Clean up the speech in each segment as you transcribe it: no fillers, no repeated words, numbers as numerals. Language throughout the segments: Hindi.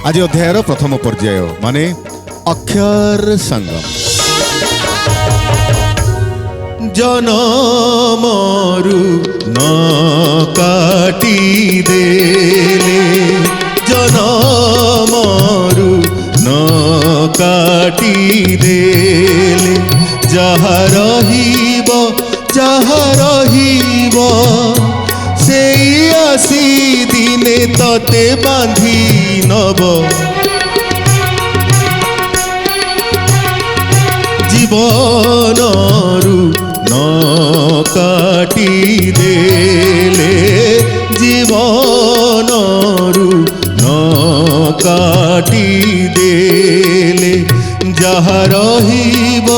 आज अध्यायर प्रथम पर्याय माने अक्षर संगम। जनमरु न काटी देले जनमरु न काटी देले जहा रहिब से आसी दिने तते बांधी नब जीवनरु न काटी देले जीवनरु न काटी देले जहा रहिब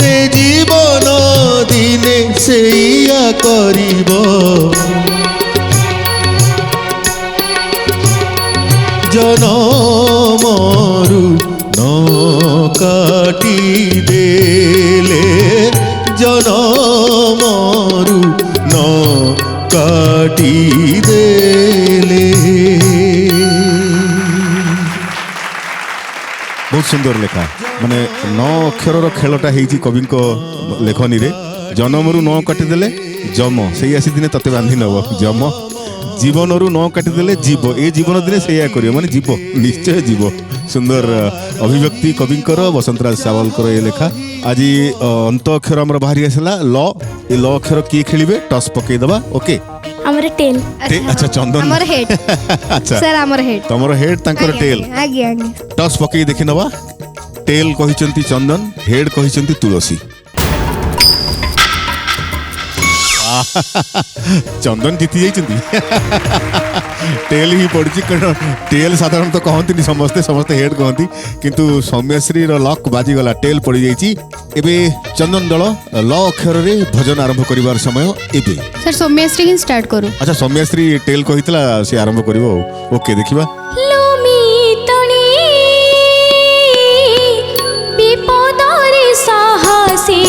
ए जीवन दिने सेया करिब जनमरु न काटी देले जनमरु न काटी देले। बहुत सुंदर लेखा माने 9 अक्षर खेलटा हेजी कवि लेखनी रे जनमरु न काटिदेले जम से आसी दिने तते बांधी नब जम जीवनरु न काटिदेले जीव ए जीवन दिने से माने जीव निश्चय जीव। सुंदर अभिव्यक्ति कविंकर बसंतराज सावलकर ये लेखा। आज अंत अक्षर आमर बाहरी आसला ल ए ल अक्षर किए खेलिबे टस पकई दबा ओके हमर टेल अच्छा चंदन हमर हेड अच्छा सर हमर हेड तमर हेड तांकर टेल आगे आगे टस पकई देखि नबा टेल कहिचंती चंदन हेड कहिचंती तुलसी चंदन जीति जाइछंती टेल ही पड़ी कारण टेल साधारणतः कहती समस्ते समस्ते हेड कहती किंतु सौम्यश्री लक बाजीगला टेल पड़ी जाइए। एबे चंदन दल ल अक्षर रे भजन आरंभ करिवार समय एबे सर सौम्यश्री ही स्टार्ट करू। अच्छा सौम्यश्री टेल कहितला से आरंभ करिवो ओके देखिबा लोमी तणी विपदरे साहसी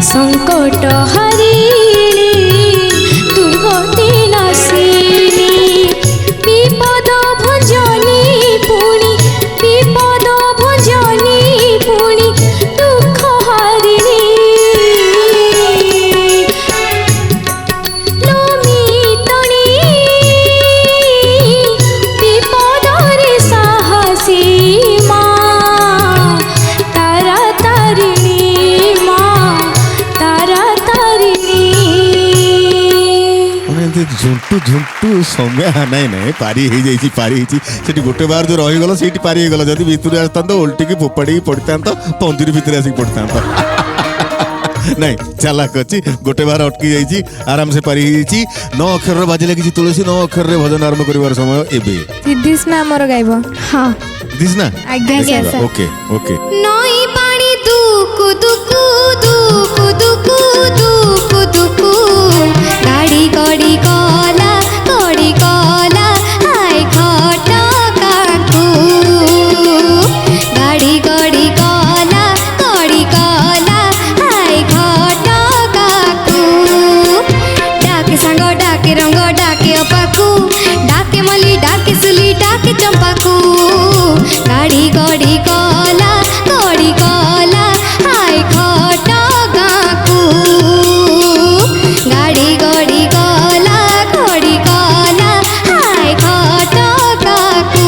संकट हरिणी दुर्गति नाशिनी विपद भंजनी पुणी विपद भंजनी पुणी दुख हरिणी लोमितणी विपदरे साहसी झुंटू झुंटू समय नाई नाई पारी हो जाइए पारी होती गोटे बार जो रहीगल से पारी होगल जब भितर आसता उल्टी की फोपाड़ी पड़ता पंजुरी भितर आसिक पड़ता नहीं चालाक अच्छी गोटे बार अटकी जाइए आराम से पारी हो 9 अक्षर बाजिले किसी तुलसी 9 अक्षर रे भजन आरंभ करिवार समय एबे सिद्धिस्ना हमर गाइबो हां दिसना आज्ञा सर ओके ओके नई पानी दुकु दुकु दुकु दुकु दुकु दुकु गाड़ी गाड़ी कला आय खटा काकू गाड़ी गाड़ी कला आय खटा काकू डाके सांग डाके रंग डाके अपाकू डाके मली डाके सुली डाके चंपाकू गाड़ी गाड़ी कला आय खटा काकू गाड़ी गाड़ी कला आय खटा काकू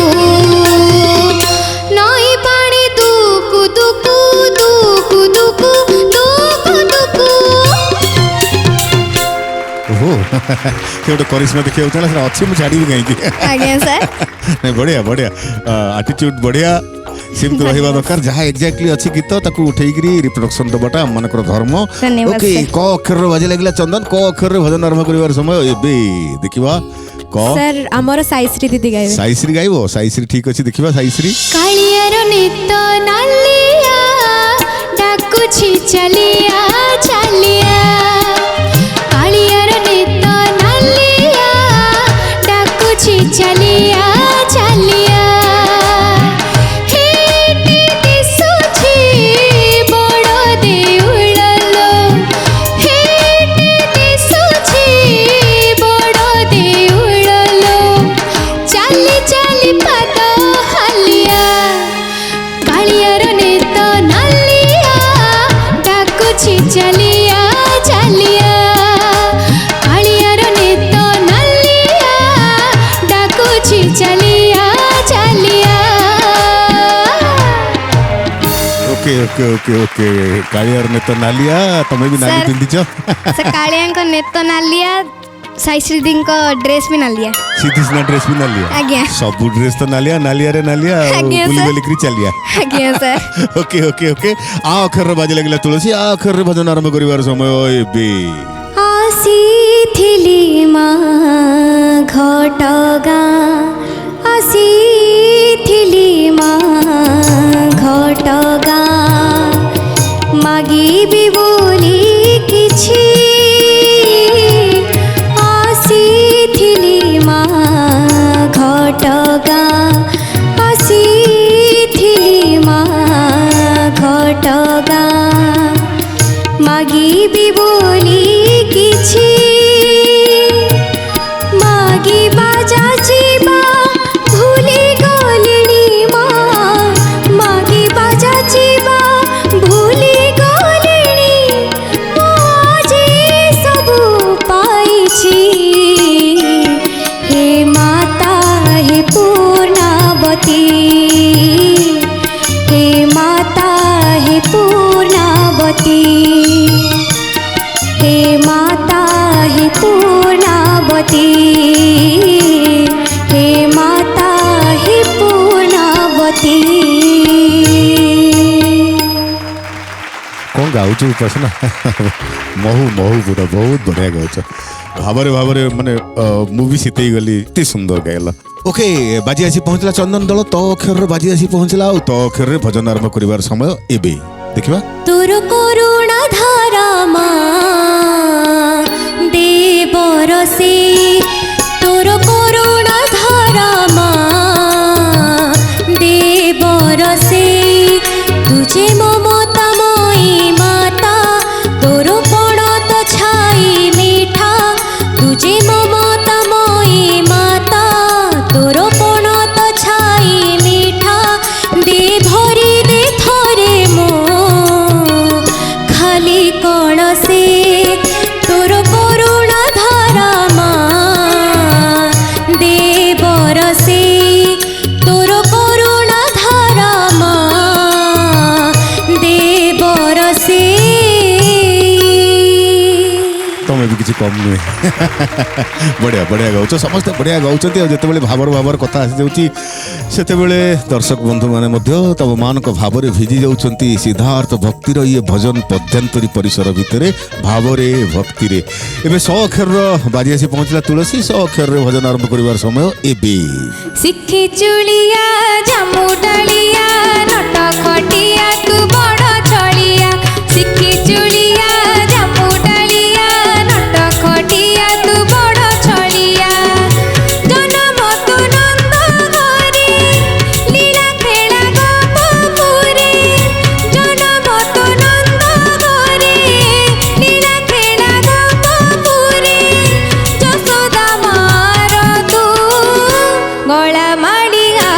नई पानी दुकु दुकु दुकु दुकु दुकु दुकु ओहो गोटे करिश्मा देखिए चला अच्छी मुझे छाड़ी कहीं आज्ञा सर नहीं बढ़िया बढ़िया एटीट्यूड बढ़िया सेमती रहिबा दरकार जहाँ एक्जाक्टली अच्छी गीत ताकू उठेकरी रिप्रोडक्शन दबाटा मनकर धर्म ओके क अक्षर बाजे लागला चंदन क अक्षर रे भजन आरंभ करिवार समय एबे देखिबा क सर हमर साईश्री दीदी गाइबे साईश्री गाइबो साईश्री ठीक अछि देखिबा साईश्री कालियार नित नाली okay okay okay okay Kaliyar ने तो नालिया तमे भी नाली सर। पिंधिच से कालिया नेत नालिया साई श्रीदी ड्रेस भी नालिया सीधी सिना ड्रेस भी नालिया आज्ञा सब ड्रेस तो नालिया नालिया रे नालिया आज्ञा, बुली सर। बेलिकरी चलिया आज्ञा सर ओके ओके ओके आ अक्षर बाजे लगिला तुलसी आ अक्षर भजन आरंभ करिवार समय एबे आसीथिली माँ घटगा आसीथिली माँ घटगा मागिबी बोली किछि आसीथिली माँ घटगा आसीथिली माँ घटगा मागिबी बोली किछि मागिबा जाचिबा भूली गलिणी माँ मागिबा जाचिबा भूली गलिणी आज सबु पाइछि हे माता हे पूर्णावती हे माता हे पूर्णावती हे माता हे पूर्णावती हे माता हे पूर्णावती कौन गाउछ उपासना महु महु पूरा बहुत बढ़िया गाउछ भावरे भावरे माने मूवी सीते गली एते सुंदर गायला ओके बाजी आसी पहुंचला चंदन दल तो अक्षर बाजी आसी पहुंचला और तो अक्षर रे भजन आरंभ करिवार समय एबे देखिबा तोर करुणा धारा माँ देवर से तोर करुणा धारा माँ देवर से तुझे ममतामयी माता तोर पणत छाई मीठा तुझे ममतामयी माता तोर पणत छाई मीठा दे भरी दे थरे मो खाली कण से तोर करुणा धारा माँ देवर से तोर करुणा धारा माँ देवर से तमे भी किछि कम नुहे बढ़िया बढ़िया गाउछ समस्त बढ़िया गाउछथि और जते बेले भावर भावर कथा आसी जाउची सेते बेले दर्शक बंधु माने मध्य तब मानक भावरे भिजी जाउछंती सिद्धार्थ भक्तिर ये भजन पद्यांतरी परिसर भितरे भावरे भक्तिरे एबे 100 अक्षर बाजी आसी पहुंचला तुलसी 100 अक्षर रे भजन आरंभ करिवार समय एबे सिक्खी चुलिया जामु डालिया नट खटिया तू बड़ चलिया सिक्खी चुलिया जामु डालिया नट खटिया तू बड़ चलिया जन्म तू नंद घरे लीला खेला गोपुरे जन्म तू नंद घरे लीला खेला गोपुरे जसोदा मार तू गला माड़िया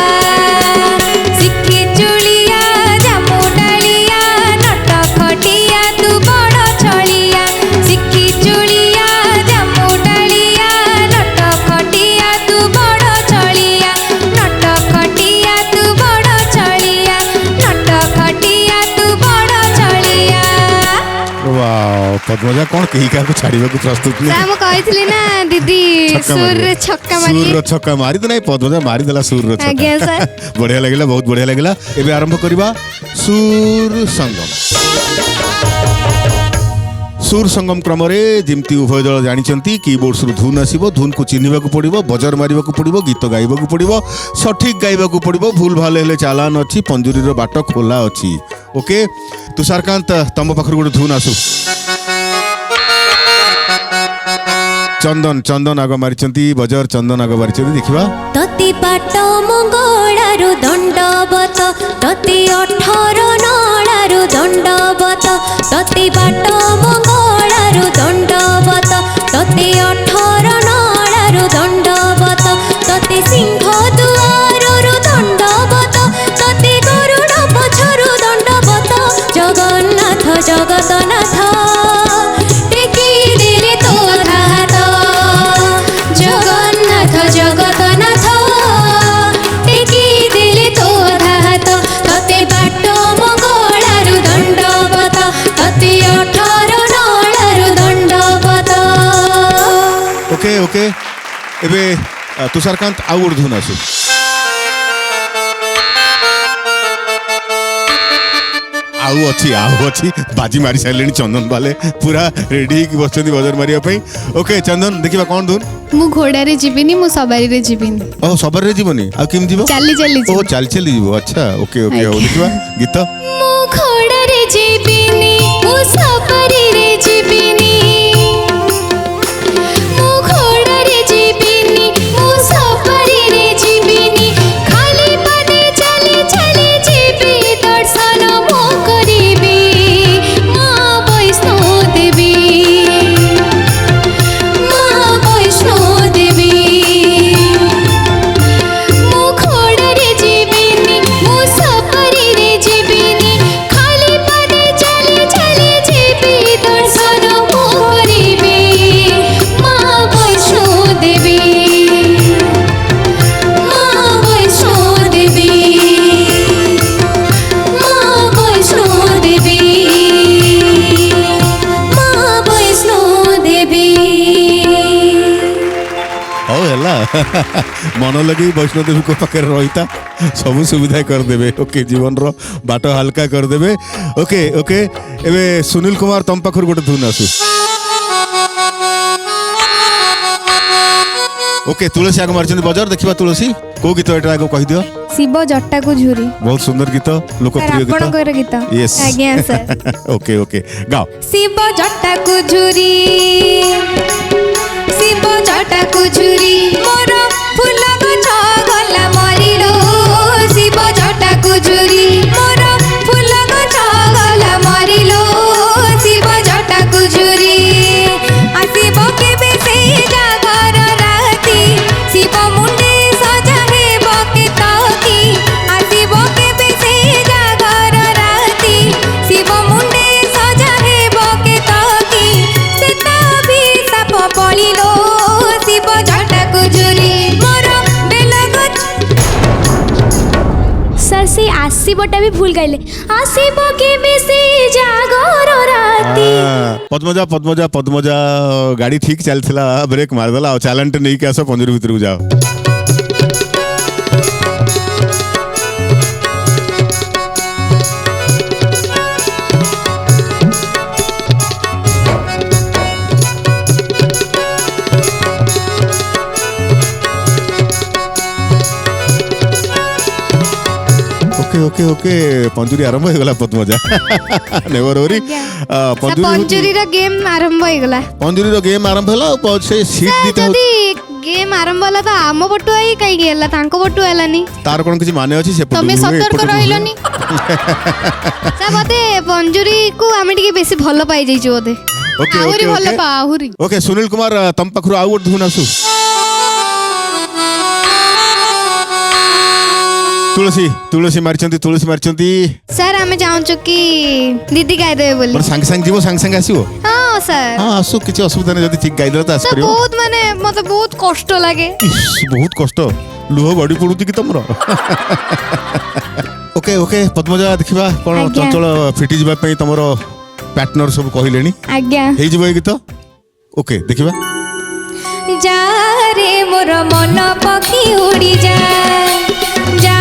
सिक्खी चुलिया जामु डालिया नट खटिया तू बड़ चलिया सिक्खी चुलिया जामु डालिया नट खटिया तू बड़ चलिया नट खटिया तू बड़ चलिया नट खटिया तू बड़ चलिया वाओ पद्मजा कोन केही का को छाड़ीबा को प्रस्तुत नै हम कहथिली ना दीदी सुर रे छक्का मारी सुर छक्का मारी तो नहीं पद्मजा मारी देला सुर छक्का आज्ञा सर बढ़िया लगिला बहुत बढ़िया लगिला एबे आरंभ करिबा सुर संगम सुर संगम क्रम रे जिमती उभय दल जानिचंती कीबोर्ड रु धुन आसीबो धुन को चिन्हिबा को पड़िबो बजर मारिबा को पड़िबो गीत गाइबा को पड़िबो सठिक गाइबा को पड़िबो भूल भाल हेले चालान अछि पंजुरी रो बाट खोला अछि ओके तुषारकांत तम पाखर गोटे धुन आसु चंदन चंदन आग मारिचंती बजर चंदन आग मारिचंती देखिबा तति पाट मंगळारु दंडवत तति 18 नळारु दंडवत तति पाट मंगळारु दंडवत तति 18 नळारु दंडवत तति सिंह दुआरु दंडवत तति गरुड पछरु दंडवत जगन्नाथ जगतनाथ टेकी दिले तो हात जगन्नाथ जगतनाथ टेकी दिले तो हात तते बाट मंगळार ओके एबे तुषारकांत आउ गोटे धुन आसु आउ अच्छी बाजी मारी सारे चंदन बाले पूरा रेडी बस बजार मारे ओके चंदन देखा कौन धुन मु घोड़ा रे जीविनी मु सवारी रे जीविनी ओ सबर रे जीवनी आ किम जीवो चाली चाली ओ चाली चाली जीवो अच्छा ओके ओके हो देखिबा गीत मु घोड़ा रे जीविनी मु सवारी रे जीविनी मु घोड़ा रे जीविनी मु सवारी रे जीविनी खाली पादे चली चली जीवी दर्शन मो करिबी मां वैष्णो देवी मां वैष्णो देवी मु घोड़ा रे जीविनी मु सवारी रे जीविनी खाली पादे चली चली जीवी दर्शन मो करिबी मां वैष्णो देवी मां वैष्णो देवी मां वैष्णो देवी मां वैष्णो देवी ओ हला मन लगी वैष्णो देवी को पाखे रहीता सब सुविधा कर देबे ओके जीवन रो बाट हल्का कर देबे ओके ओके एबे सुनील कुमार तम पाखर गोटे धुन आसु ओके तुलसी आग मारचंदी बजार देखिबा तुलसी को गीत एटा आगो कहि दियो शिव जट्टा को झुरी बहुत सुंदर गीत लोकप्रिय गीत आपणकर गीत यस आज्ञा सर ओके ओके गाओ शिव जटा को झुरी शिव जटा को झुरी मोर फूल गछ गला मरिलो शिव जटा को झुरी मोर फूल गछ गला मरिलो शिव जटा को झुरी आसिब केबे से जागर राती शिव मुंडे सजा हेब के ताकी आसिब केबे से जागर राती शिव मुंडे सजा हेब के ताकी सीता भी साप पलिलो शिव जटा को झुरी मोर बेल गछ सर से आसीबटा भी भूल गइले आसिब केबे से जागर राती पद्मजा पद्मजा पद्मजा गाड़ी ठीक चलथिला ब्रेक मार देला और चैलेंट नहीं के आसो पंजरी भीतर को जाओ ओके ओके ओके पंजुरी आरंभ हो गला पद्मजा नेवर ओरी पंजुरी रो गेम आरंभ हो गला पंजुरी रो गेम आरंभ होला से सीट दीते हो जदी गेम आरंभ होला तो आम पटु आई कई गेला तांको पटु हलानी तार कोन किछि माने अछि से पटु तमे नुहे, सतर्क एपटु नुहे। रहिलनी सा बते पंजुरी को आमे टिके बेसी भलो पाई जाई छु ओते ओके आहुरी ओके भलो ओके पा आहुरी ओके सुनील कुमार तम पखरु आउ गोटे धुन आसु तुलसी तुलसी मारचंती सर आमे चाहू छु कि दीदी गाय देबे बोली मोर संग संग जीवो संग संग आसीबो हां सर हां आसु किछि असुविधा नै जदी ठीक गाइ देला त आस सर करियो बहुत माने मते बहुत कष्ट लागे बहुत कष्ट लुह गड़ी पड़ुती कि तमरो ओके ओके पद्मजा देखिबा कोन आज्ञा। चंचल फिटी जिबा पई तमरो पार्टनर सब कहिलेनी आज्ञा हेइ जिबो ए गीत ओके देखिबा जा रे मोर मन पखी उड़ी जा जा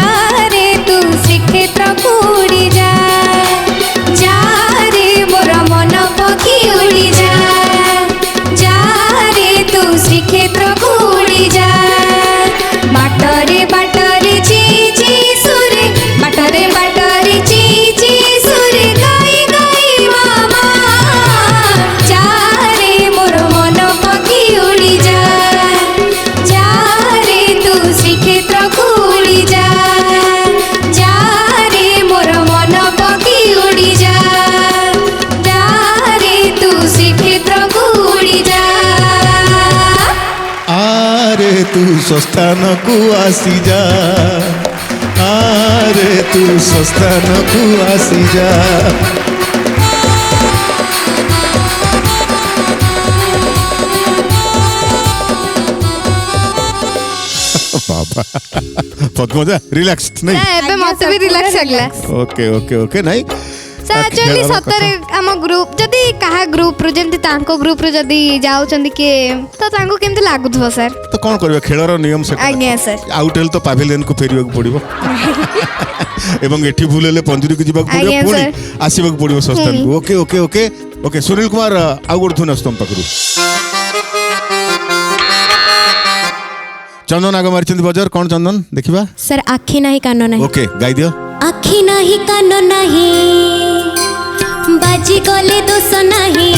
रे तू श्रीक्षेत्र को उड़ी जा जा रे मोर मन पखी उड़ी जा जा रे तू श्रीक्षेत्र को उड़ी जा बाटरे ची ची सुरे बाटरे ची ची सुरे गाई गाई मामा जा रे मोर मन पखी उड़ी जा जा रे तू श्रीक्षेत्र को उड़ी जा जा रे मोर मन पखी उड़ी जा जा रे तू श्रीक्षेत्र को उड़ी जा आरे तू स्वस्थान को आसी जा आरे तू स्वस्थान को आसी जा बाबा पद्मजा रिलैक्स नहीं एबे मते भी रिलैक्स लागला ओके ओके ओके नहीं एक्चुअली सतरे आम ग्रुप जदि कहा ग्रुप रु जेमति तांको ग्रुप रु जदि जाउचंदी के तो तांको केमति लागुथबो सर तो कौन करबे खेलर नियम से आज्ञा सर आउट हेल तो पावेलियन को फेरिବାକୁ पड़िबो एवं एठी भूल हेले पंजुरी को जीवाक पड़िबो पुणी आसीबाक पड़िबो संस्थान को okay okay okay okay Sunil Kumar आउ गोड़ थुन अस्तम पकरू चंदन आग मारिचंदी बजार कौन चंदन देखिबा सर आखि नाही कान नाही ओके गाई दियो आखि नाही कान नाही बाजी गले दोष नाही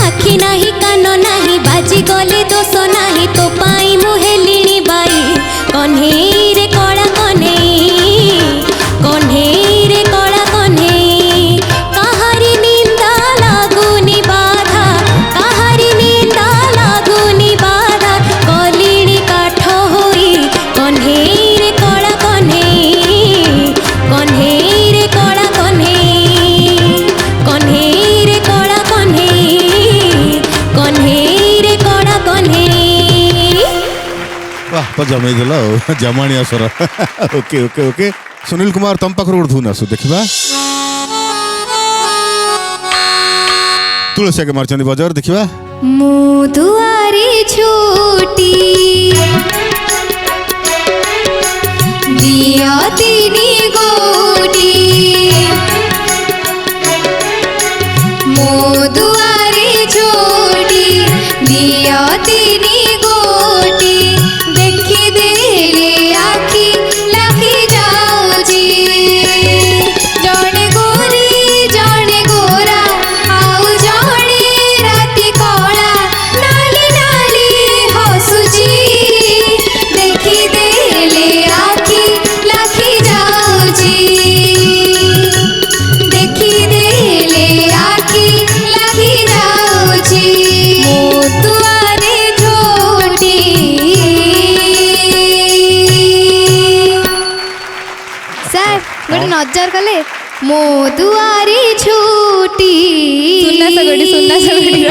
आखि नाही कान नाही बाजी गले दोष नाही तो पाई मु हेलिणी बाई कन्हेई रे कळा कन्हेई कन्हेई रे कळा कन्हेई काहारी निंदा लागुनी बाधा काहारी निंदा लागुनी बाधा कलिणी काठ होई कन्हेई रे कळा कन्हेई कन्हेई रे कळा कन्हेई कन्हेई रे कळा कन्हेई कन्हेई रे कळा कन्हेई वाह तो जमे दिला जमाणी असर okay okay okay Sunil Kumar तम पाखर गोड़ थुन आसु देखिबा तुलसी आगे मारचंदी बजार देखिबा मु दुआरे छोटी दिया तिनी गोटी मो दुआरे छोटी दिया तिनी गोटी देखी देले आखि लाखी जाऊजी जणे गोरी जणे गोरा आउ जणे राति कला नाली नाली हसुची देखी देले आखि लाखी जाऊजी देखी देले आखि लाखी जाऊजी मो दुआरे छोटी सर गोटे नजर कले मो दुआरी छूटी सुनना सगड़ी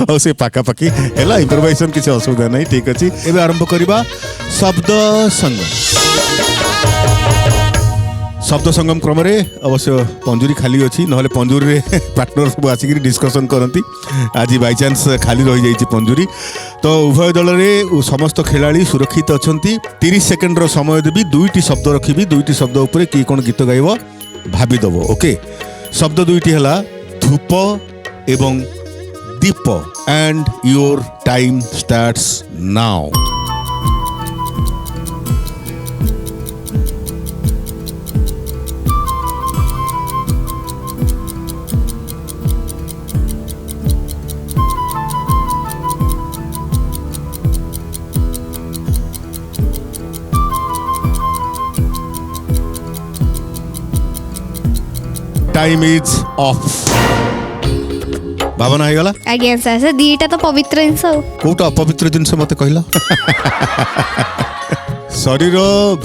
और से पाका पाकी हैला इंप्रोवाइजेशन किसी असुविधा नहीं ठीक अछि एबे आरंभ करिबा शब्द संगम शब्द संगम क्रम रे अवश्य पंजुरी खाली अछि नहले पंजुरी रे पार्टनर सब आसिक डिस्कशन करंती आज बाय चांस खाली रही जाइछि पंजुरी तो उभय दल रे समस्त खिलाड़ी सुरक्षित अछंती 30 सेकंड रो समय देबी दुईटी शब्द रखिबी दुईटी शब्द ऊपर की कोन गीत गाइबो भाबी दबो ओके शब्द दुईटी हला धूप एवं दीप and your time starts now time is off भावना है गला आज्ञा सर से दीटा तो पवित्र जिनस कोटा अपवित्र जिनस मते कहला शरीर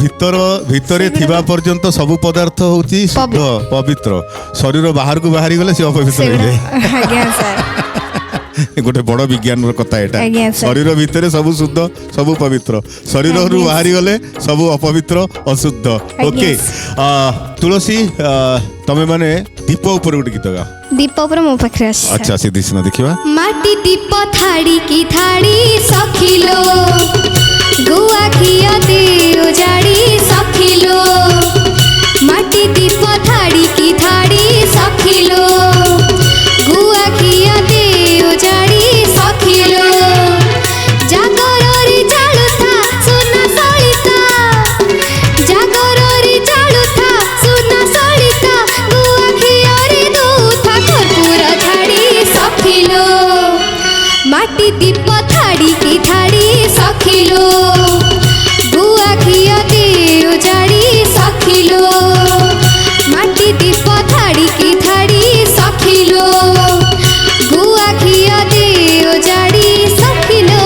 भीतर भितरे थिबा पर्यंत सब पदार्थ होची शुद्ध पवित्र शरीर बाहर को बाहरी गले से अपवित्र हो जाए आज्ञा सर गोटे बड़ विज्ञान कथा आज्ञा एटा सर। शरीर भितर सब शुद्ध सब पवित्र शरीर रु बाहरी गले सब अपवित्र अशुद्ध ओके तुलसी तमे माने दीप ऊपर गोटे गीत गा दीप पर मो पाखरे आसी अच्छा सीधी सिना देखिबा माटी दीप थाड़ी की थाड़ी सखिलो गुआ खिया दे उजाड़ी सखिलो माटी दीप थाड़ी की थाड़ी सखिलो गुआ खिया दे उजाड़ी सखिलो जागररी जालुथा सुना सळिता जागररी जालुथा सुना सळिता गुआ खिया रे दूथा कर्पूर झाड़ी सखिलो माटी दीप थाड़ी की थाड़ी सखिलो गुआ खिया दे उजाड़ी सखिलो माटी दीप थाड़ी की थाड़ी सखिलो गुआ खिया दे उजाड़ी सखिलो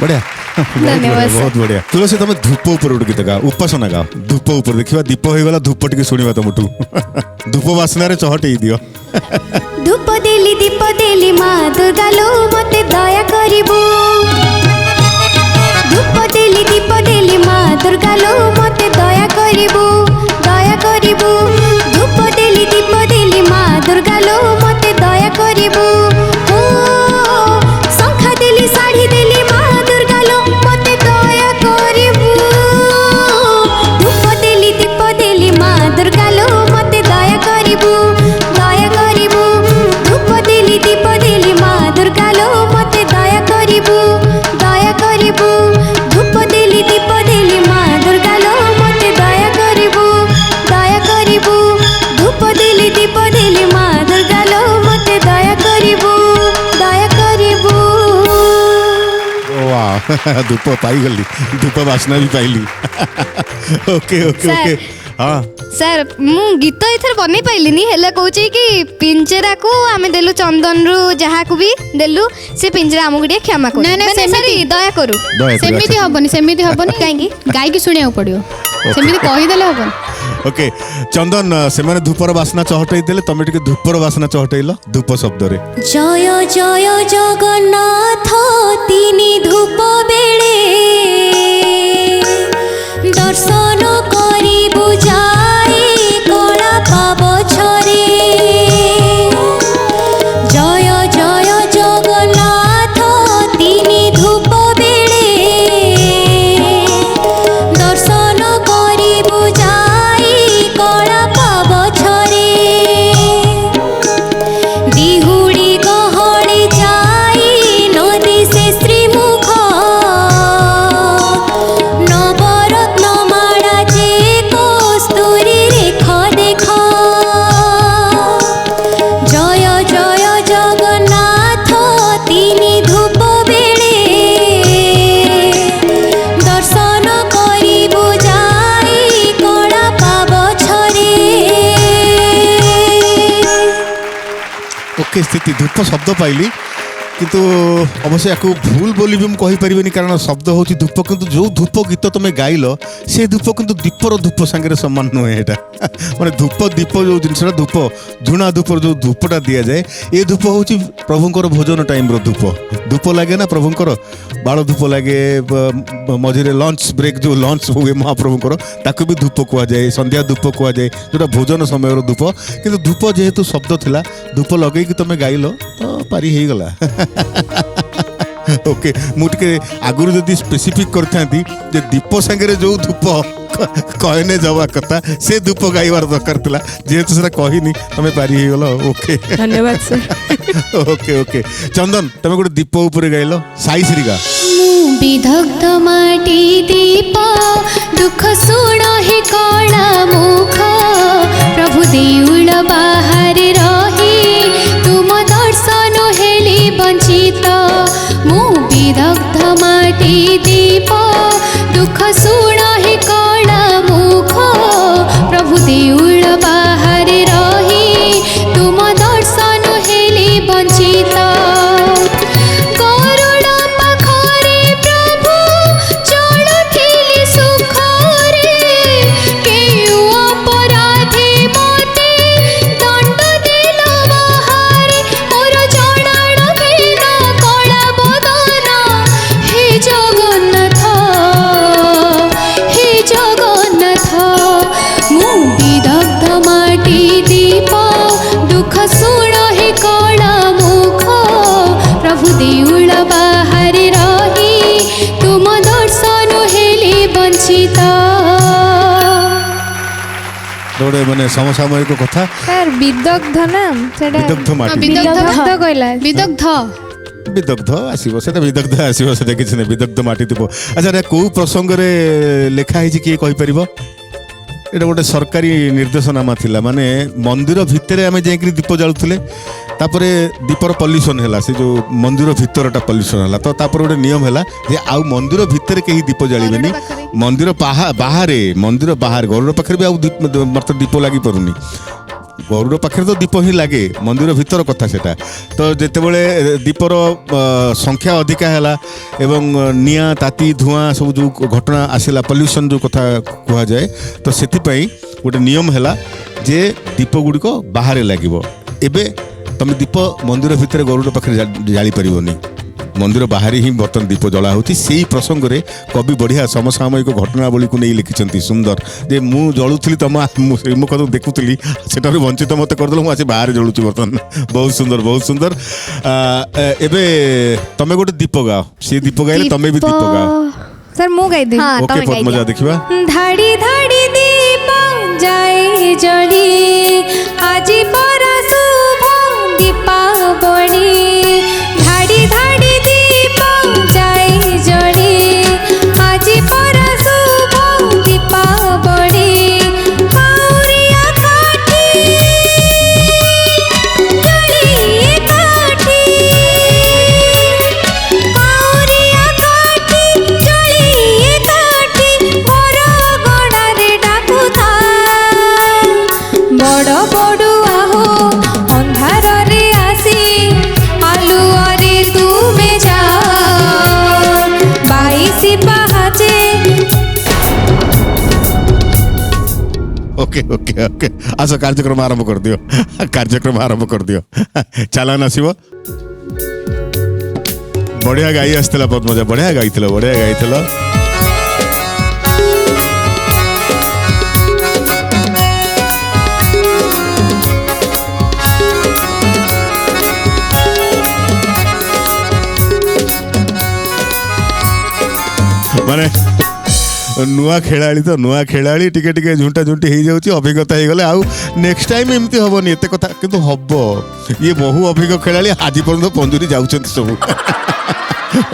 बढ़िया धन्यवाद सर। बहुत बढ़िया तुलसी तमे धूप ऊपर उठ गीत गा उपासना गा धूप ऊपर देखिबा दीप होई गला धूप टिके सुनिबा तमटू धूप वासना रे चहटई दियो धूप देली दीप देली माँ दुर्गा लो मते दया करिबो धूप देली दीप देली माँ दुर्गा लो मते दया करिबो धूप पाइगली धूप बास्ना भी पाइली ओके ओके Sir. ओके हाँ ସାର୍ ମୁଁ ଗୀତ ଏଥର ବନେଇ ପାଇଲିନି ହେଲେ କହୁଛି କି ପିଞ୍ଜରାକୁ ଆମେ ଦେଲୁ ଚନ୍ଦନରୁ ଯାହାକୁ ବି ଦେଲୁ ସେ ପିଞ୍ଜରା ଆମକୁ ଟିକେ କ୍ଷମା କରୁ ନାଇଁ, ନାଇଁ, ମାନେ ସେମିତି- sorry, ଦୟା କରୁ ଦୟା କରି, ସେମିତି ଆଚ୍ଛା। ହବନି ସେମିତି ହବନି କାହିଁକି? ଗାଇକି ଶୁଣିବାକୁ ପଡିବ ସେମିତି କହିଦେଲେ ହବନି। ଓକେ ଚନ୍ଦନ ସେମାନେ ଧୂପର ବାସ୍ନା ଚହଟେଇ ଦେଲେ ତମେ ଟିକେ ଧୂପର ବାସ୍ନା ଚହଟେଇଲ ଧୂପ ଶବ୍ଦରେ জয় জয় জগন্নাথ তিনি ধূপ বেড়ে দর্শন করিবু যাই কলা পাব ছরে জয় জয় জগন্নাথ তিনি ধূপ বেড়ে দর্শন করিবু যাই কলা পাব ছরে দিহুড়ি গহড়ে যাই নদী সে শ্রীমুখ নবরত্ন মালা যে কস্তুরী রেখ দেখ জয় জয় জগন্নাথ তিনি ধূপ বেড়ে দর্শন করিবু যাই কলা পাব ছরে ओके स्थिति धूप शब्द पाइली किंतु अवश्य या भूल बोली भी मुझे कहीपरि कारण शब्द हूँ धूप किंतु जो धूप गीत तुम गाइल से धूप किंतु दीपर धूप सांगे सामान नुहे यहाँ माने धूप दीप जो जिनसा धूप झुणा धूप जो धूपटा दि जाए ये धूप हूँ प्रभुंर भोजन टाइम धूप धूप लगे ना प्रभुंर बाल धूप लगे मझे लंच ब्रेक जो लंच हुए महाप्रभुंर ताकू भी धूप कहुए संध्या धूप कहुए जोटा भोजन समय धूप किंतु धूप जेहेतु शब्द थिला धूप लगे तुम गाइल तो पारी हो गला ओके मुझे आगुरी जदि स्पेसिफिक करता जे दीप सांगे जो धूप कहने जवा कथा से धूप गाइबार दरकार थिला जेहेतु से कहनी तुम पारी हो गल ओके धन्यवाद सर। ओके ओके चंदन तुम गोटे दीप उपरे गाइल साई श्रीगा বিদগ্ধ মাটি দীপ দুঃখ শুণ হে কলা মুখ প্রভু দেউল বাহারে রহি তুম দর্শন হেলি বঞ্চিত মু বিদগ্ধ মাটি দীপ দুঃখ শুণ হে কলা মুখ প্রভু দেউল বাহারে রহি তুম দর্শন হেলি বঞ্চিত করুণ পাখরে প্রভু চলুথিলি সুখরে কেউ অপরাধী মতে দণ্ড দিল বাহারে মোর জনাণ বিন কলা বদন হে জগন্নাথ মু বিদগ্ধ মাটি দীপ দুঃখ শুণ হে কলা মুখ প্রভু দেউল বাহারে রহি তুম দর্শন হেলি বঞ্চিত गोटे मैंने समसामयिक कथा ସାର୍ ବିଦଗ୍ଧ ନା ସେଟା विदग्ध माटी ବିଦଗ୍ଧ କହିଲା ବିଦଗ୍ଧ विदग्ध आसो से विदग्ध आसो से किसी ना विदग्ध माटी थी अच्छा कौ प्रसंग लिखाई किए कहीपर এটা গোটে সরকারি নির্দেশনামা লা মানে মন্দির ভিতরে আমি যাই দীপ জালুলে তাপরে দীপর পল্যুশন হলা সে যে মন্দির ভিতরটা পল্যুশন হলা তো তাপরে গোটে নিয়ম হলা যে আউ মন্দির ভিতরে কেহি দীপ জালিবেনি মন্দির বাহারে মন্দির বাহারে গরুড় পাখে বি আউ মতো দীপ লাগি পারুনি গরুড় পাখে তো দীপ হি লাগে মন্দির ভিতর কথা সেটা তো যেতবে দীপর সংখ্যা ଅଧିକା ହେଲା এবং নিয়া তাতি ধୂଆଁ ସବୁ ଯେଉଁ ଘଟଣା ଆସିଲା ପଲ୍ୟୁସନ୍ ଯେଉଁ କଥା କୁହାଯାଏ ତ ସେଥିପାଇଁ ଗୋଟେ ନିୟମ ହେଲା ଯେ ଦୀପ ଗୁଡ଼ିକ ବାହାରେ ଲାଗିବ ଏବେ ତମେ ଦୀପ ମନ୍ଦିର ଭିତରେ ଗରୁଡ଼ ପାଖରେ ଜାଳି ପାରିବନି मंदिर बाहर ही बर्तन दीप जला होती से प्रसंग में कवि बढ़िया समसामयिक घटनावली को नहीं लिखिं सुंदर जे मु जलुली तुम मुख देखुली से वंचित मत करदेल मुझे बाहर जलुची बर्तमान बहुत सुंदर एबे तमें गोटे दीप गाओ सी दीप गाइले तमें भी दीप गाओ सर मु गाई दे हां ओके पद्मजा देखिबा धाड़ी धाड़ी दीप जाए जली आज पर शुभ दीपावली धाड़ी धाड़ी दीप जाए जली आज पर शुभ दीपावली काउरिया काठी काउरिया काठी ओके ओके ओके आस कार्यक्रम आरंभ कर दियो कार्यक्रम आरंभ कर दियो चालान आसीबो बढ़िया गाई आसला बहुत मजा बढ़िया गाई माने नुआ खेलाड़ी तो नुआ खेलाड़ी टिके टिके झुंटा झुंटी हो जाउची अभिज्ञता हो गले आउ नेक्स्ट टाइम एमती हबनी एते कथा किंतु हबो ये बहु अभिज्ञ खेलाड़ी आज पर्यंत पंजुरी जाउछंती सब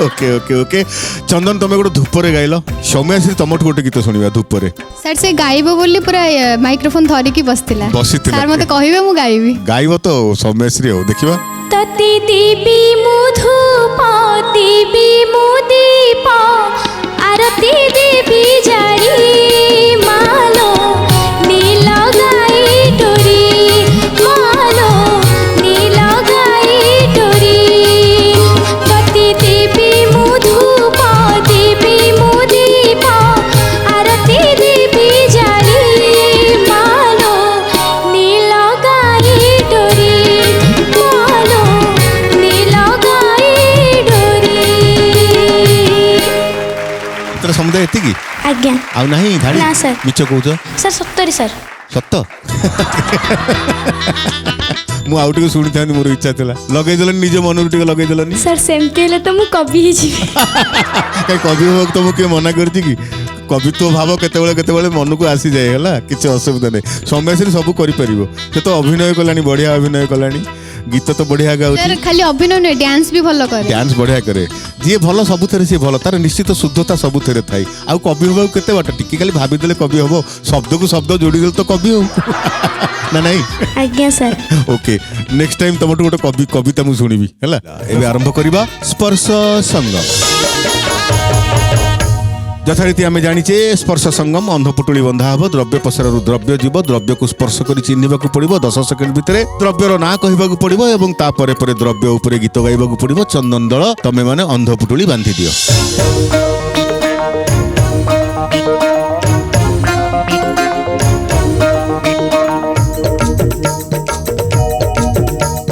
ओके ओके ओके चंदन तुम गोटे धूपरे गाइल समय से तुम गोटे गीत शुणा धूपरे सर से गाइब बोली पूरा माइक्रोफोन धरिकी बसिथिला बसिथिला सर मते कहिबे मु गाइबी गाइब तो समय हो देखिबा तति देवी मुधूप देवी मुदीप आरती देवी जारी मालो नील गाई डोरी मालो नील गाई डोरी तति देवी मुधूप देवी मुदीप आरती देवी जारी मालो नील गाई डोरी मालो नील गाई डोरी तेरा समुदाय एति की आज्ञा आउ नाही धाडी ना सर। मिछ कहउछ सर सत्तरी सर सत्त मु आउ टिके सुनि थानी मोर इच्छा थिला लगै देलनी निज मन टिके लगै देलनी सर सेमती हेले तो मु कवि ही जीवी कहीं कवि हो तो मुझे मना करती कि कवित्व भाव केते मन को आसी जाए है किसी असुविधा नहीं समय से सब कर से तो अभिनय कलानी बढ़िया अभिनय कलानी गीत तो बढ़िया गाउची सर खाली अभिनय नहीं डांस भी भलो करे डांस बढ़िया करे जी भल सबुथे सी भल तार निश्चित शुद्धता सबुथे थाई आउ कवि हवा केते बाट टिके खाली भाभी कवि हम शब्द को शब्द जोड़ी देले तो कवि हो ना नहीं आज्ञा सर ओके नेक्स्ट टाइम तुम गोटे कविता मुझे शुणिबी है एबे आरंभ करवा स्पर्श संगम यथारीति आम जाचे स्पर्श संगम अंधपुटुली बंधा हम द्रव्य पसर द्रव्य जीव द्रव्य को स्पर्श कर चिन्ह पड़ो 10 सेकेंड भितर द्रव्यर ना कह पड़ो और तापर द्रव्य उपर गीत गाइबा पड़ो चंदन दल तमें मैंने अंधपुटुली बांधि दियो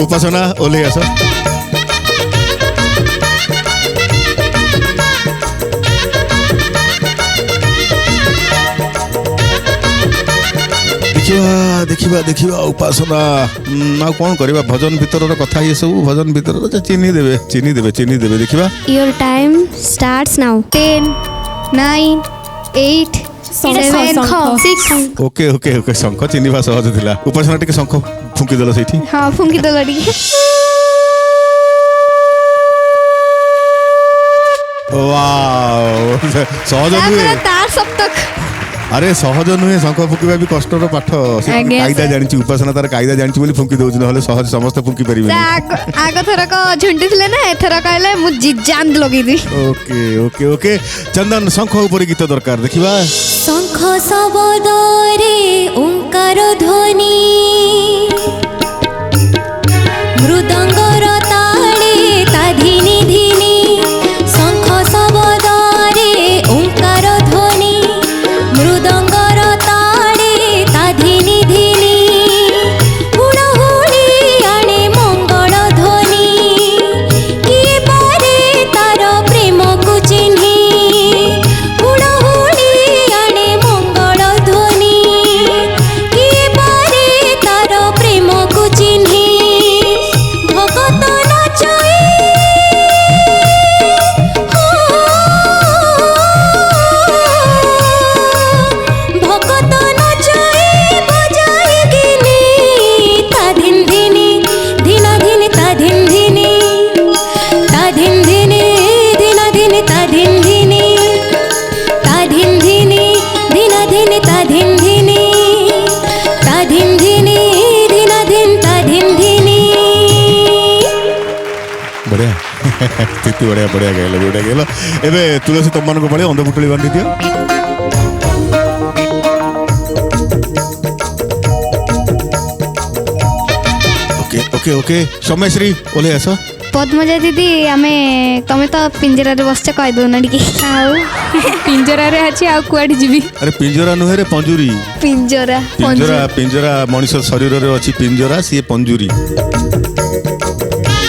उपासना ओले आस देखिबा देखिबा उपासना ना कौन करबा भजन भीतर कथा ये सब भजन भीतर चिन्ही देबे देखिबा your time starts now 10 9 8 7 6 okay okay okay शंख चिन्हिबा सहज थिला उपासना टिके शंख फुंकी देला सेठी हाँ फुंकी दल टिके वाओ सहज नुहे तार सप्तक अरे सहज नुहे शंख फुंकिबा भी कष्टर पाठ कायदा जानिची उपासना तार कायदा जानिची बोली फुंकी दउछ नहले सहज समस्त फुंकी परिबे आग थरक झुंटी थिले ना एथर कहले मु जिजान लगेई दी ओके ओके ओके चंदन शंख ऊपर गीत दरकार देखिबा शंख शब्दरे ओंकार ध्वनि मृदंगर ताळे ता धिनी धिनी शंख शब्दरे ओंकार ध्वनि मृदंगर ताळे ता धिनी धिनी हुड़हुड़ी आणे मंगल ध्वनि किए पारे तार प्रेम को चिन्ही हुड़हुड़ी आणे मंगल ध्वनि किए पारे तार प्रेम को चिन्ही भगत नाचई भगत नाचई बजाई गिनी ता धिन धिनी धिना धिन ता धिन धिनी ता धिन धिनी धिना धिन ता धिन धिनी ता धिन धिनी धिना धिन ता धिन धिनी ता धिन धिनी धिना धिन ता धिन धिनी बढ़िया स्थिति बढ़िया बढ़िया गैल एबे तुलसी तुम मान को पड़े अंधपुटुली बांधि दियो ओके ओके ओके सोमेश्री ओले आस ପଦ୍ମଜା ଦିଦି ତମେ ତ ପିଞ୍ଜରାରେ ବସିଛ କହିଦଉନ ଟିକେ। ଆଉ ପିଞ୍ଜରାରେ ଅଛି ଆଉ କୁଆଡେ ଯିବି? ଆରେ ପିଞ୍ଜରା ନୁହେଁ ରେ ପଞ୍ଜୁରୀ। ପିଞ୍ଜରା ପିଞ୍ଜରା ମଣିଷ ଶରୀରରେ ଅଛି ପିଞ୍ଜରା, ସିଏ ପଞ୍ଜୁରୀ।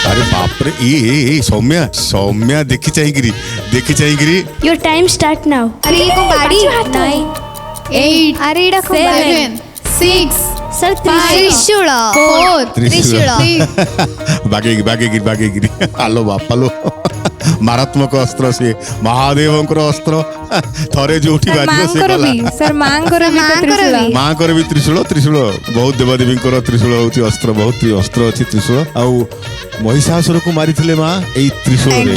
अरे बाप रे ये सौम्या देखी चाहिए योर टाइम स्टार्ट नाउ। अरे ये को गाड़ी 8 अरे एडा को 7 6 सर त्रिशूल 4 बागेगिरी आलो बापालो मारात्मक अस्त्र से महादेवंकर अस्त्र थरे जो उठी बाजियो से गला सर मांकर भी त्रिशूल बहुत देवदेवींकर त्रिशूल होची अस्त्र, बहुत अस्त्र अछि त्रिशूल। आउ महिषासुर को मारिथिले मां एई त्रिशूल रे।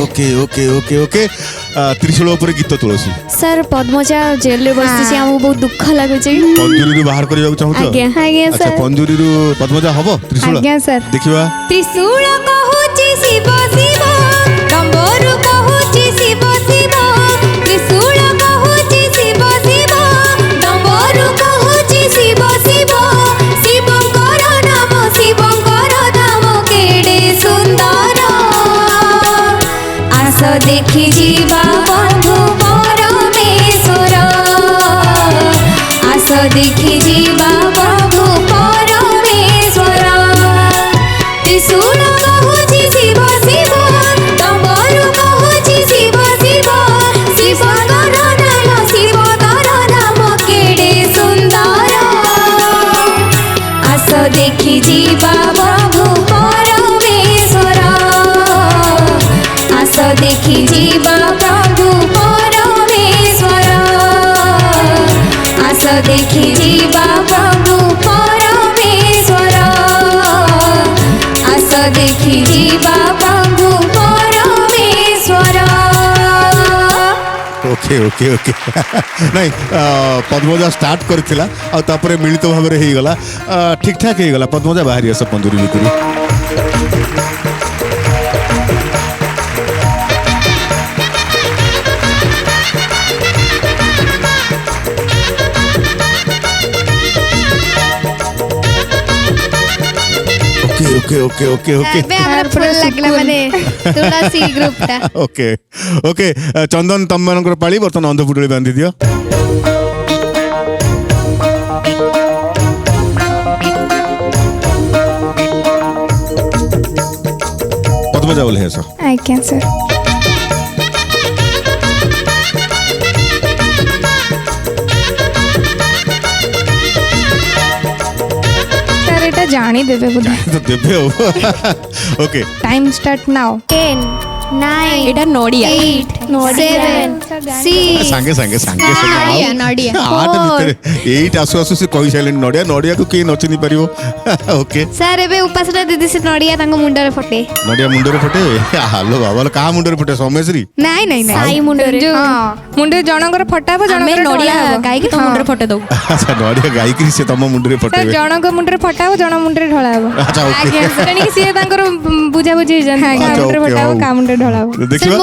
ओके त्रिशूल ऊपर गीत तुलसी। सर पद्मजा जेल रे बसछि, हमहु बहुत दुख लागै छै। पंजुरी रू बाहर करिया चाहू आज्ञा अच्छा सर। पंजुरी रू पद्मजा हबो त्रिशूल? आज्ञा सर। देखिबा त्रिशूल कहूची शिव शिव, डम्बरू कहूची शिव शिव, त्रिशूल कहूची शिव शिव, डम्बरू कहूची शिव शिव, शिवंकर नाम केडे सुंदर, आस देखि जीवा बंधु परमेश्वर, आस देखि जीवा बंधु परमेश्वर, त्रिशूल कहूची शिव शिव, डम्बरू कहूची शिव शिव, शिवंकर नाम केडे सुंदर, आस देखि जीवा प्रभु परमेश्वर, आस देखि जीवा प्रभु परमेश्वर, आस देखि जीवा प्रभु परमेश्वर, आस देखि जीवा प्रभु परमेश्वर। ओके नहीं पद्मजा स्टार्ट करथिला आ तापरे मिलित भाव रे हेई गला ठीक ठाक हेई गला। पद्मजा बाहरी आस पंजुरी भितरु। ओके ଏବେ ଆମର ଭଲ ଲାଗିଲା ମାନେ ତୁଳସୀ ଗ୍ରୁପ ଟା। ओके चंदन तम मानकर पाली बर्तन अंधपुटुली बांधी दियो। पद्मजा बोले ऐसा आज्ञा सर। सर एटा जानी देबे बोले तो देबे हो। Okay time start now. 10 9 एटा नोडिया 8 7 6 सांगे नडिया 8 भितर 8 आसु आसु से कहि साइलेंट नडिया को के नचिनी परियो। ओके सर एबे उपासना दीदी से नडिया तांको मुंडरे फटे। नडिया मुंडरे फटे हालो बाबा का मुंडरे फटे सोमेश्री नहीं साई मुंडरे मुंडे जनकर फटाबो हमें नडिया गाई के तो मुंडरे फटे दउ। अच्छा नडिया गाई की से तम मुंडरे फटे सर जनक मुंडरे फटाबो जन मुंडरे ढळाबो। अच्छा ओके आज्ञा सर नी सिए तांकर बुझा बुझी जन का मुंडरे फटाबो का मुंडरे ढळाबो। देखिबा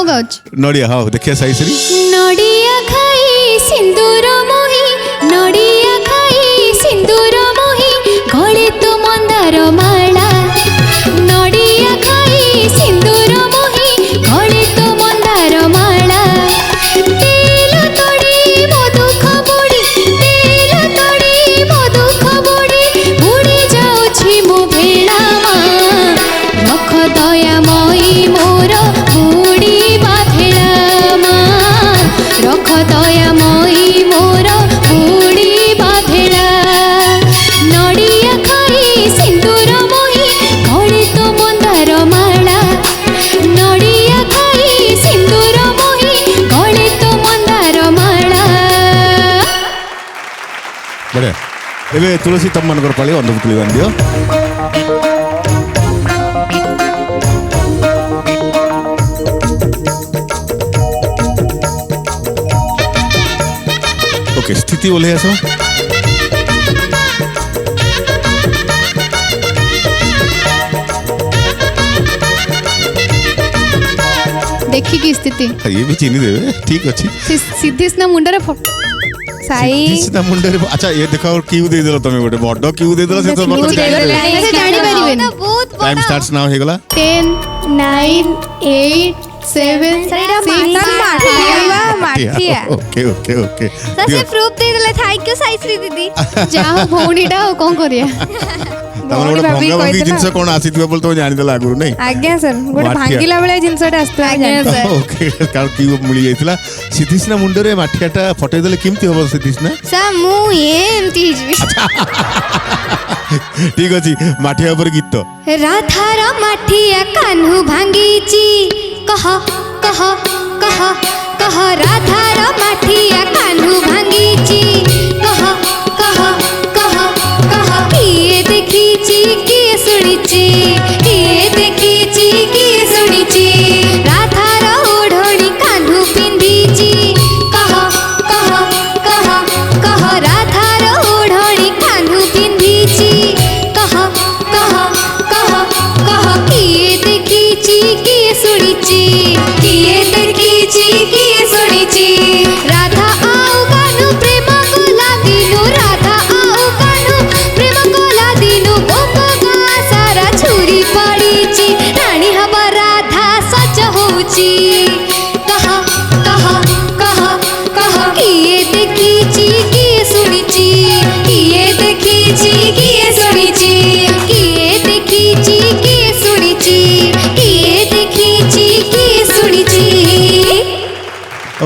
नडिया हां देखिया साईश्री। नडिया खाई सिंदूर मोही, नडिया खाई सिंदूर मोही, गळे तो मंदार माला, नडिया खाई सिंदूर मोही, गळे तो मंदार माला, तेल तोड़ी मधु खबुड़ी, तेल तोड़ी मधु खबुड़ी, बुड़ी जाउछि मो भेड़ा मां, रख दया मई मोर बुड़ी बाधेड़ा मां, रख दया मई मोर बुड़ी बाधेड़ा, नडिया खाई सिंदूर मोही, गळे तो मंदार माला, नडिया खाई सिंदूर मोही, गळे तो मंदार माला। बढ़िया एबे तुलसी तम मानकर पाली अंधपुटुली बांधी दियो। ओके स्थिति बोले ऐसा देखी की स्थिति ये भी चीनी देवे ठीक अच्छी सीधी ना मुंडरे ସାଇ ସିଧା ମୁଣ୍ଡରେ ଆଚ୍ଛା ଏ ଦେଖ କିଉ ଦେଇଦେଲ ତମେ ଗୋଟେ ବଡ କିଉ ଦେଇଦେଲ ସେ ତ ମୁଁ ଦେଇଦେଲି। ସେ ଜାଣିପାରିବେନି ବହୁତ ଟାଇମ ଷ୍ଟାର୍ଟସ୍ ନାଉ ହେଇଗଲା 10 9 8 7 ମାଠିଆ ଓକେ ଓକେ ଓକେ ସେ ପ୍ରୁଫ ଦେଇଦେଲେ ଥ୍ୟାଙ୍କ ୟୁ ସାଇଶ୍ରୀ ଦିଦି ଯାହା ହଉ ଭଉଣୀଟା ଆଉ କଣ କରିବା ତମର ଗୋଟେ ଭଙ୍ଗା ଭଙ୍ଗି ଜିନିଷ କଣ ଆସିଥିବ ବୋଲି ତମେ ଜାଣିଦେଲା ଆଗରୁ ନାଇଁ ଆଜ୍ଞା ସାର୍ ଗୋଟେ ମାଠିଆ। ଭାଙ୍ଗିଲା ଭଳିଆ ଜିନିଷଟା ଆସିଥିଲା ଓକେ କାରଣ କିଉ ମିଳି ଯାଇଥିଲା ସିଦ୍ଧିସ୍ନା ମୁଣ୍ଡରେ ମାଠିଆଟା ଫଟେଇ ଦେଲେ କେମିତି ହବ ସିଦ୍ଧିସ୍ନା ସାର୍ ମୁଁ ଏମିତି ହେଇଯିବି ଠିକ ଅଛି ମାଠିଆ ଉପରେ ଗୀତ ରାଧାର ମାଠିଆ କାହ୍ନୁ ଭାଙ୍ଗିଛି କହ କହ କହ କହ ରାଧାର ମାଠିଆ କାହ୍ନୁ ଭାଙ୍ଗିଛି କହ କହ କହ କହ କିଏ ଦେଖିଛି କିଏ ଶୁଣିଛି କିଏ ଦେଖିଛି କିଏ ଶୁଣିଛି ରାଧାର ଓଢ଼ଣୀ କାହ୍ନୁ ପିନ୍ଧିଛି କହ କହ କହ କହ ରାଧାର ଓଢ଼ଣୀ କାହ୍ନୁ ପିନ୍ଧିଛି କହ କହ କହ କହ କିଏ ଦେଖିଛି କିଏ ଶୁଣିଛି କିଏ ଦେଖିଛି କିଏ ଶୁଣିଛି ରାଧା ଆଉ କାହ୍ନୁ ପ୍ରେମ କଲା ଦିନୁ ରାଧା ଆଉ କାହ୍ନୁ ପ୍ରେମ କଲା ଦିନୁ ଗୋପଗା ସାରା ଛୁରୀ ପଡ଼ିଛି ରାଣୀ ହବ ରାଧା ସଜ ହଉଛି କହ କହ କହ କହ କିଏ ଦେଖିଛି କିଏ ଶୁଣିଛି କିଏ ଦେଖିଛି କିଏ ଶୁଣିଛି କିଏ ଦେଖିଛି କିଏ ଶୁଣିଛି କିଏ ଦେଖିଛି କିଏ ଶୁଣିଛି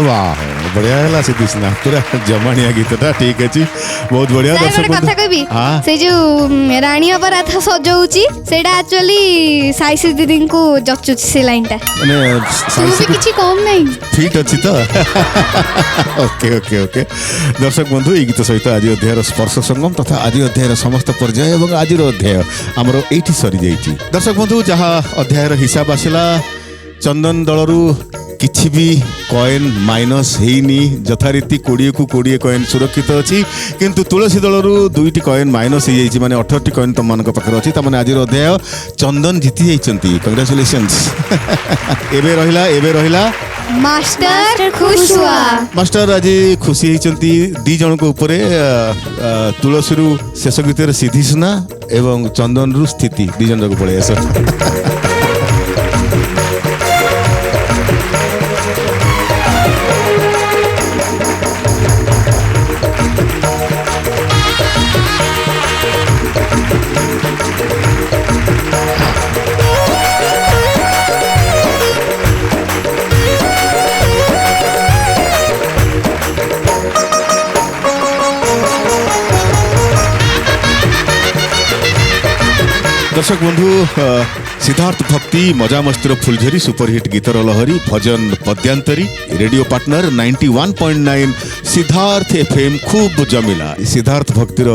वाह बढ़िया है सिद्धिस्ना पूरा जमानिया गीतटा ठीक अच्छी बहुत बढ़िया ସାର୍ ଗୋଟେ କଥା କହିବି हाँ ସେ ଯୋଉ ରାଣୀ ଅପରାଧ ସଜଉଛି ସେଇଟା ଆକ୍ଚୁଆଲି ସାଇଶ୍ରୀ ଦିଦିଙ୍କୁ ଜଚୁଛି ସେ ଲାଇନଟା ମାନେ ତୁ ବି କିଛି କମ ନାହିଁ फिट अच्छी तो ओके ओके ओके दर्शक बंधु ये गीत सहित आज अध्यायर स्पर्श संगम तथा आज अध्यायर समस्त पर्याय और आज अध्याय आमर एठी सरी जाइछि दर्शक बंधु जहाँ अध्यायर हिसाब आसिला चंदन दलरू किछि भी कॉइन माइनस हेनी यथारीति 20 को 20 कॉइन सुरक्षित अच्छी किंतु तुलसी दलरू 2टी कॉइन माइनस हो जाइछि माने 18टी कॉइन तुम मान पाखर अच्छी तमाने आज अध्याय चंदन जीति जाइछंती कांग्रेचुलेशंस एबे रहिला मास्टर खुश हुआ मास्टर आज खुशी होती दी जन को ऊपर तुलसी रु शेष गीत सिद्धिस्ना एवं चंदन रु स्थिति दी जन को पड़े आस दर्शक बंधु सिद्धार्थ भक्ति मजा मस्तिर फुलझरी सुपरहिट गीतर लहरी भजन पद्यांतरी रेडियो पार्टनर 91.9 सिद्धार्थ एफएम खूब जमिला सिद्धार्थ भक्तिर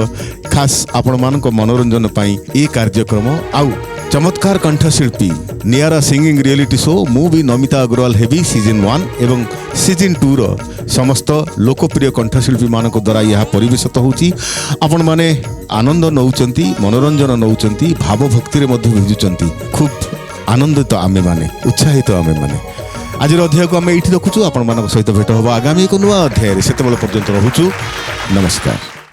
खास आपण मान मनोरंजन पाई ए कार्यक्रम आउ चमत्कार कंठशिल्पी नियारा सिंगिंग रियलिटी शो मु भी नमिता अग्रवाल हेबी सीजन 1 एवं सीजन 2 रो समस्त लोकप्रिय कंठशिल्पी मान द्वारा यह परिवेशित होची आपण माने आनंद नौचंती मनोरंजन नौचंती भाव भक्ति रे मध्ये भिजुचंती खूब आनंदित आमे माने उत्साहित आमे माने आज अध्याय को आम ये रखुचु आपण मान सहित भेट हम आगामी एक नुआ अध्याय से पर्यंत रहुचु नमस्कार।